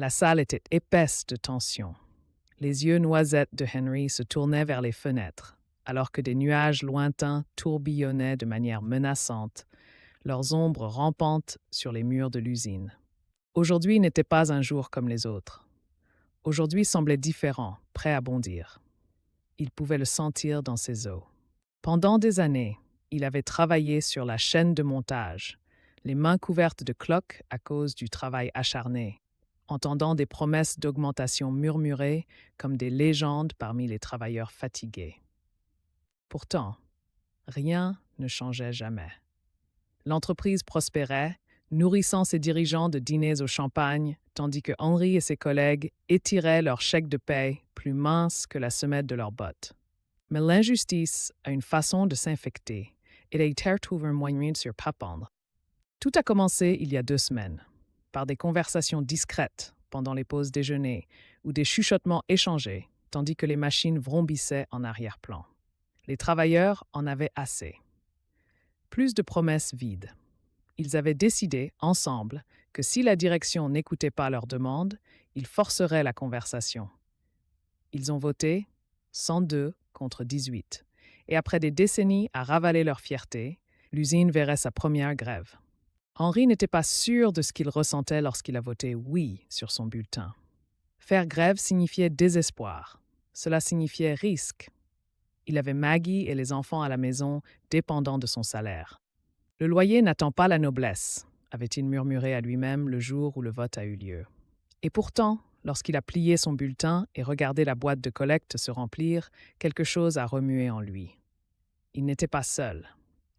La salle était épaisse de tension. Les yeux noisettes de Henry se tournaient vers les fenêtres, alors que des nuages lointains tourbillonnaient de manière menaçante, leurs ombres rampantes sur les murs de l'usine. Aujourd'hui n'était pas un jour comme les autres. Aujourd'hui semblait différent, prêt à bondir. Il pouvait le sentir dans ses os. Pendant des années, il avait travaillé sur la chaîne de montage, les mains couvertes de cloques à cause du travail acharné, entendant des promesses d'augmentation murmurées comme des légendes parmi les travailleurs fatigués. Pourtant, rien ne changeait jamais. L'entreprise prospérait, nourrissant ses dirigeants de dîners au champagne, tandis que Henry et ses collègues étiraient leurs chèques de paie plus minces que la semelle de leurs bottes. Mais l'injustice a une façon de s'infecter et les terres trouvent un moyen de se répandre. Tout a commencé il y a 2 semaines, par des conversations discrètes pendant les pauses déjeuner ou des chuchotements échangés, tandis que les machines vrombissaient en arrière-plan. Les travailleurs en avaient assez. Plus de promesses vides. Ils avaient décidé, ensemble, que si la direction n'écoutait pas leurs demandes, ils forceraient la conversation. Ils ont voté 102 contre 18. Et après des décennies à ravaler leur fierté, l'usine verrait sa première grève. Henry n'était pas sûr de ce qu'il ressentait lorsqu'il a voté oui sur son bulletin. Faire grève signifiait désespoir. Cela signifiait risque. Il avait Maggie et les enfants à la maison, dépendants de son salaire. Le loyer n'attend pas la noblesse, avait-il murmuré à lui-même le jour où le vote a eu lieu. Et pourtant, lorsqu'il a plié son bulletin et regardé la boîte de collecte se remplir, quelque chose a remué en lui. Il n'était pas seul.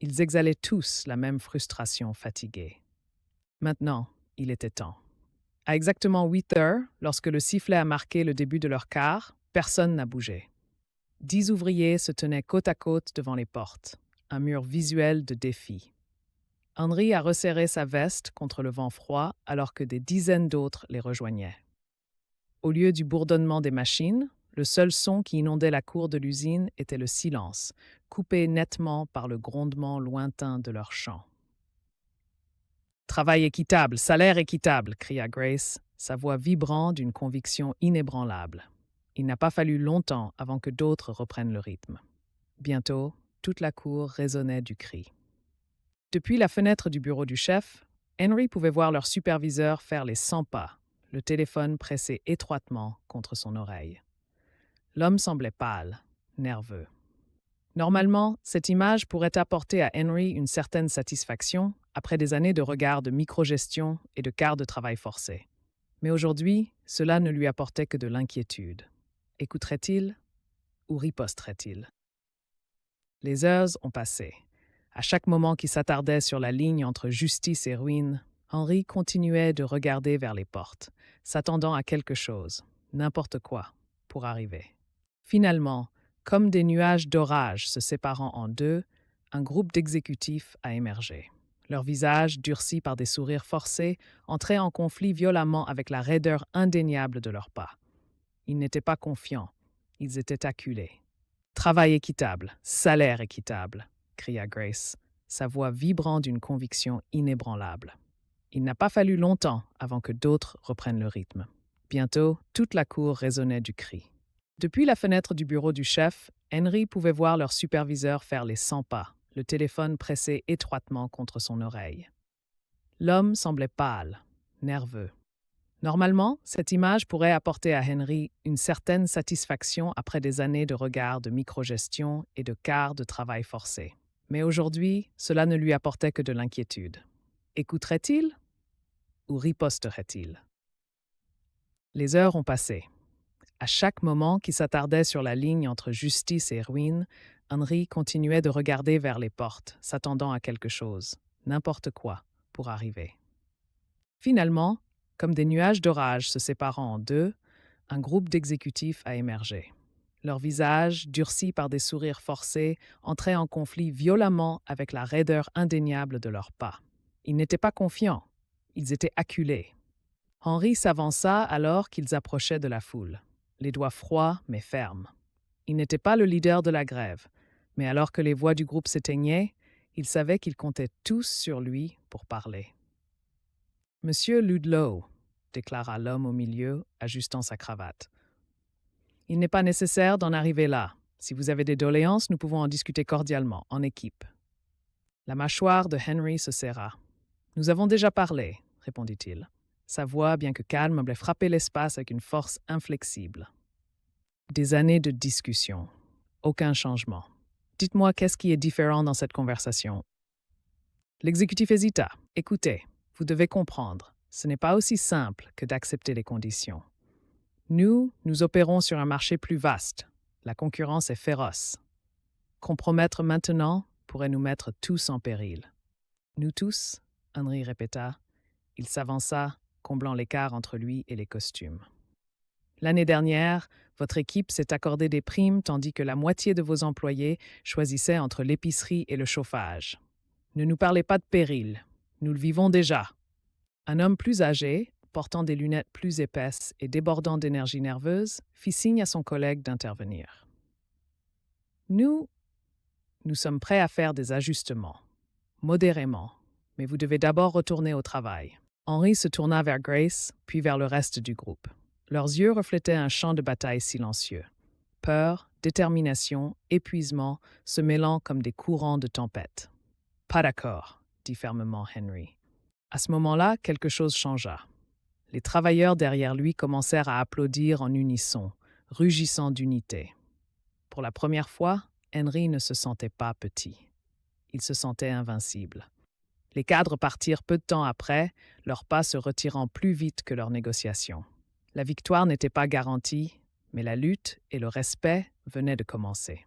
Ils exhalaient tous la même frustration fatiguée. Maintenant, il était temps. À exactement 8 heures, lorsque le sifflet a marqué le début de leur quart, personne n'a bougé. 10 ouvriers se tenaient côte à côte devant les portes, un mur visuel de défi. Henry a resserré sa veste contre le vent froid alors que des dizaines d'autres les rejoignaient. Au lieu du bourdonnement des machines, le seul son qui inondait la cour de l'usine était le silence, coupé nettement par le grondement lointain de leurs chants. « Travail équitable, salaire équitable !» cria Grace, sa voix vibrant d'une conviction inébranlable. Il n'a pas fallu longtemps avant que d'autres reprennent le rythme. Bientôt, toute la cour résonnait du cri. Depuis la fenêtre du bureau du chef, Henry pouvait voir leur superviseur faire les 100 pas, le téléphone pressé étroitement contre son oreille. L'homme semblait pâle, nerveux. Normalement, cette image pourrait apporter à Henry une certaine satisfaction après des années de regard de microgestion et de quart de travail forcé. Mais aujourd'hui, cela ne lui apportait que de l'inquiétude. Écouterait-il ou riposterait-il? Les heures ont passé. À chaque moment qui s'attardait sur la ligne entre justice et ruine, Henry continuait de regarder vers les portes, s'attendant à quelque chose, n'importe quoi, pour arriver. Finalement, comme des nuages d'orage se séparant en deux, un groupe d'exécutifs a émergé. Leurs visages, durcis par des sourires forcés, entraient en conflit violemment avec la raideur indéniable de leurs pas. Ils n'étaient pas confiants, ils étaient acculés. « Travail équitable, salaire équitable !» cria Grace, sa voix vibrant d'une conviction inébranlable. Il n'a pas fallu longtemps avant que d'autres reprennent le rythme. Bientôt, toute la cour résonnait du cri. Depuis la fenêtre du bureau du chef, Henry pouvait voir leur superviseur faire les 100 pas, le téléphone pressé étroitement contre son oreille. L'homme semblait pâle, nerveux. Normalement, cette image pourrait apporter à Henry une certaine satisfaction après des années de regard de microgestion et de quart de travail forcé. Mais aujourd'hui, cela ne lui apportait que de l'inquiétude. Écouterait-il ou riposterait-il? Les heures ont passé. À chaque moment qui s'attardait sur la ligne entre justice et ruine, Henry continuait de regarder vers les portes, s'attendant à quelque chose, n'importe quoi, pour arriver. Finalement, comme des nuages d'orage se séparant en deux, un groupe d'exécutifs a émergé. Leurs visages, durcis par des sourires forcés, entraient en conflit violemment avec la raideur indéniable de leurs pas. Ils n'étaient pas confiants, ils étaient acculés. Henry s'avança alors qu'ils approchaient de la foule, les doigts froids mais fermes. Il n'était pas le leader de la grève, mais alors que les voix du groupe s'éteignaient, il savait qu'ils comptaient tous sur lui pour parler. « Monsieur Ludlow », déclara l'homme au milieu, ajustant sa cravate. Il n'est pas nécessaire d'en arriver là. Si vous avez des doléances, nous pouvons en discuter cordialement, en équipe. La mâchoire de Henry se serra. Nous avons déjà parlé, répondit-il. Sa voix, bien que calme, semblait frapper l'espace avec une force inflexible. Des années de discussion. Aucun changement. Dites-moi qu'est-ce qui est différent dans cette conversation. L'exécutif hésita. Écoutez, vous devez comprendre, ce n'est pas aussi simple que d'accepter les conditions. Nous opérons sur un marché plus vaste. La concurrence est féroce. Compromettre maintenant pourrait nous mettre tous en péril. Nous tous, Henry répéta. Il s'avança, comblant l'écart entre lui et les costumes. L'année dernière, votre équipe s'est accordé des primes tandis que la moitié de vos employés choisissaient entre l'épicerie et le chauffage. Ne nous parlez pas de péril, nous le vivons déjà. Un homme plus âgé, portant des lunettes plus épaisses et débordant d'énergie nerveuse, fit signe à son collègue d'intervenir. Nous sommes prêts à faire des ajustements, modérément, mais vous devez d'abord retourner au travail. Henry se tourna vers Grace, puis vers le reste du groupe. Leurs yeux reflétaient un champ de bataille silencieux. Peur, détermination, épuisement, se mêlant comme des courants de tempête. « Pas d'accord », dit fermement Henry. À ce moment-là, quelque chose changea. Les travailleurs derrière lui commencèrent à applaudir en unisson, rugissant d'unité. Pour la première fois, Henry ne se sentait pas petit. Il se sentait invincible. Les cadres partirent peu de temps après, leurs pas se retirant plus vite que leurs négociations. La victoire n'était pas garantie, mais la lutte et le respect venaient de commencer.